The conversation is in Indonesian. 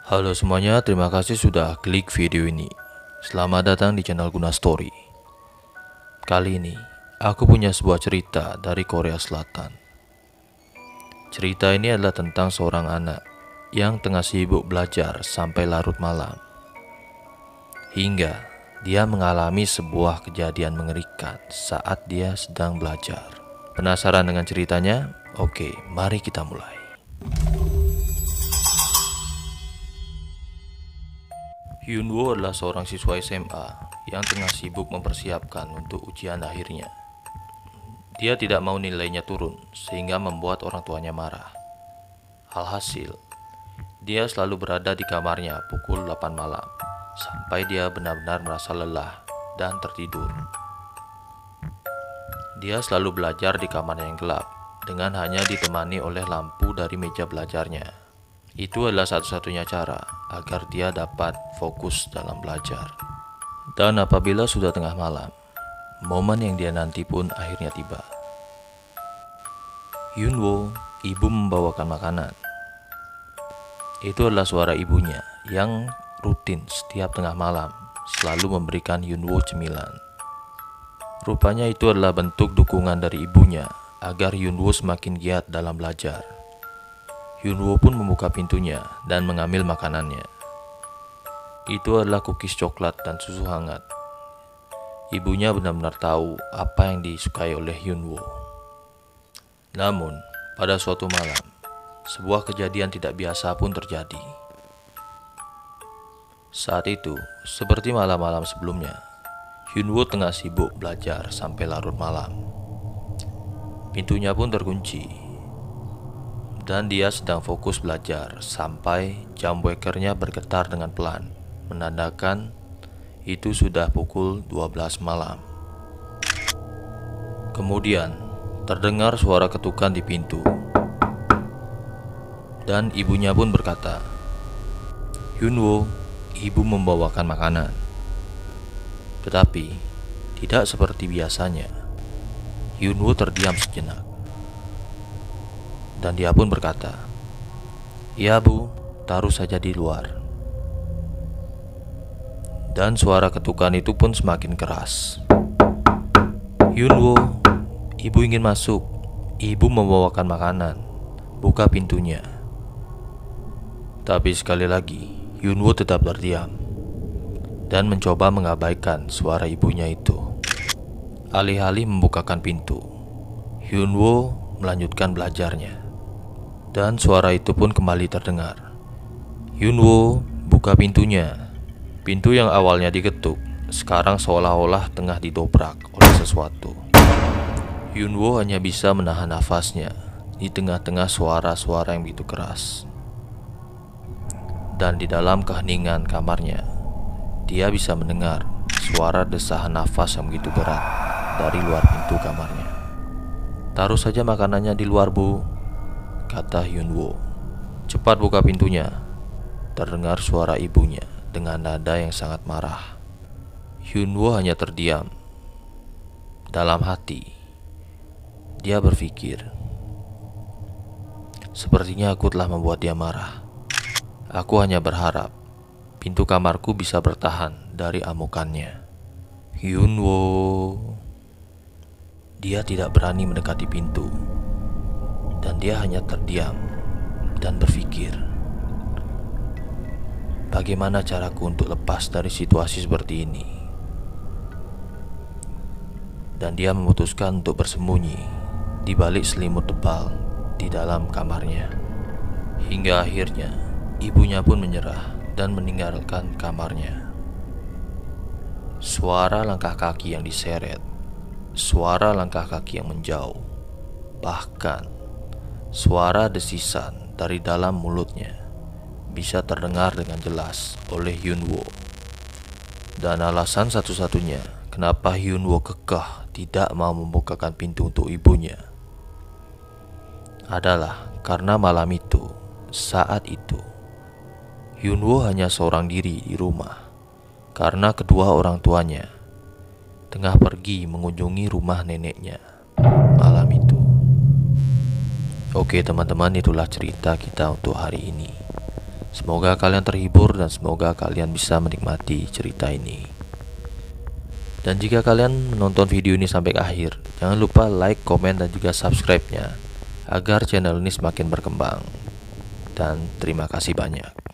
Halo semuanya, terima kasih sudah klik video ini. Selamat datang di channel Guna Story. Kali ini, aku punya sebuah cerita dari Korea Selatan. Cerita ini adalah tentang seorang anak yang tengah sibuk belajar sampai larut malam. Hingga dia mengalami sebuah kejadian mengerikan saat dia sedang belajar. Penasaran dengan ceritanya? Oke, mari kita mulai. Hyunwoo adalah seorang siswa SMA yang tengah sibuk mempersiapkan untuk ujian akhirnya. Dia tidak mau nilainya turun sehingga membuat orang tuanya marah. Alhasil, dia selalu berada di kamarnya pukul 8 malam sampai dia benar-benar merasa lelah dan tertidur. Dia selalu belajar di kamar yang gelap dengan hanya ditemani oleh lampu dari meja belajarnya. Itu adalah satu-satunya cara agar dia dapat fokus dalam belajar. Dan apabila sudah tengah malam, momen yang dia nanti pun akhirnya tiba. Hyunwoo, ibu membawakan makanan. Itu adalah suara ibunya yang rutin setiap tengah malam selalu memberikan Hyunwoo cemilan. Rupanya itu adalah bentuk dukungan dari ibunya agar Hyunwoo semakin giat dalam belajar. Hyunwoo pun membuka pintunya dan mengambil makanannya. Itu adalah cookies coklat dan susu hangat. Ibunya benar-benar tahu apa yang disukai oleh Hyunwoo. Namun, pada suatu malam, sebuah kejadian tidak biasa pun terjadi. Saat itu, seperti malam-malam sebelumnya, Hyunwoo tengah sibuk belajar sampai larut malam. Pintunya pun terkunci. Dan dia sedang fokus belajar sampai jam wakernya bergetar dengan pelan, menandakan itu sudah pukul 12 malam. Kemudian terdengar suara ketukan di pintu. Dan ibunya pun berkata, "Hyunwoo, ibu membawakan makanan." Tetapi tidak seperti biasanya. Hyunwoo terdiam sejenak. Dan dia pun berkata, "Ya bu, taruh saja di luar." Dan suara ketukan itu pun semakin keras. "Hyunwoo, ibu ingin masuk. Ibu membawakan makanan. Buka pintunya." Tapi sekali lagi, Hyunwoo tetap terdiam dan mencoba mengabaikan suara ibunya itu. Alih-alih membukakan pintu, Hyunwoo melanjutkan belajarnya. Dan suara itu pun kembali terdengar. "Hyunwoo, buka pintunya." Pintu yang awalnya diketuk, sekarang seolah-olah tengah didobrak oleh sesuatu. Hyunwoo hanya bisa menahan nafasnya di tengah-tengah suara-suara yang begitu keras. Dan di dalam keheningan kamarnya, dia bisa mendengar suara desahan nafas yang begitu berat dari luar pintu kamarnya. "Taruh saja makanannya di luar bu," kata Hyunwoo. "Cepat buka pintunya." Terdengar suara ibunya dengan nada yang sangat marah. Hyunwoo hanya terdiam. Dalam hati, dia berpikir, "Sepertinya aku telah membuat dia marah. Aku hanya berharap pintu kamarku bisa bertahan dari amukannya." Hyunwoo. Dia tidak berani mendekati pintu. Dan dia hanya terdiam dan berpikir, bagaimana caraku untuk lepas dari situasi seperti ini? Dan dia memutuskan untuk bersembunyi di balik selimut tebal di dalam kamarnya. Hingga akhirnya ibunya pun menyerah dan meninggalkan kamarnya. Suara langkah kaki yang diseret, suara langkah kaki yang menjauh, bahkan suara desisan dari dalam mulutnya bisa terdengar dengan jelas oleh Hyunwoo. Dan alasan satu-satunya kenapa Hyunwoo kekeh tidak mau membukakan pintu untuk ibunya adalah karena malam itu, saat itu, Hyunwoo hanya seorang diri di rumah karena kedua orang tuanya tengah pergi mengunjungi rumah neneknya malam itu. Oke teman-teman, itulah cerita kita untuk hari ini. Semoga kalian terhibur dan semoga kalian bisa menikmati cerita ini. Dan jika kalian menonton video ini sampai akhir, jangan lupa like, komen, dan juga subscribe-nya agar channel ini semakin berkembang. Dan terima kasih banyak.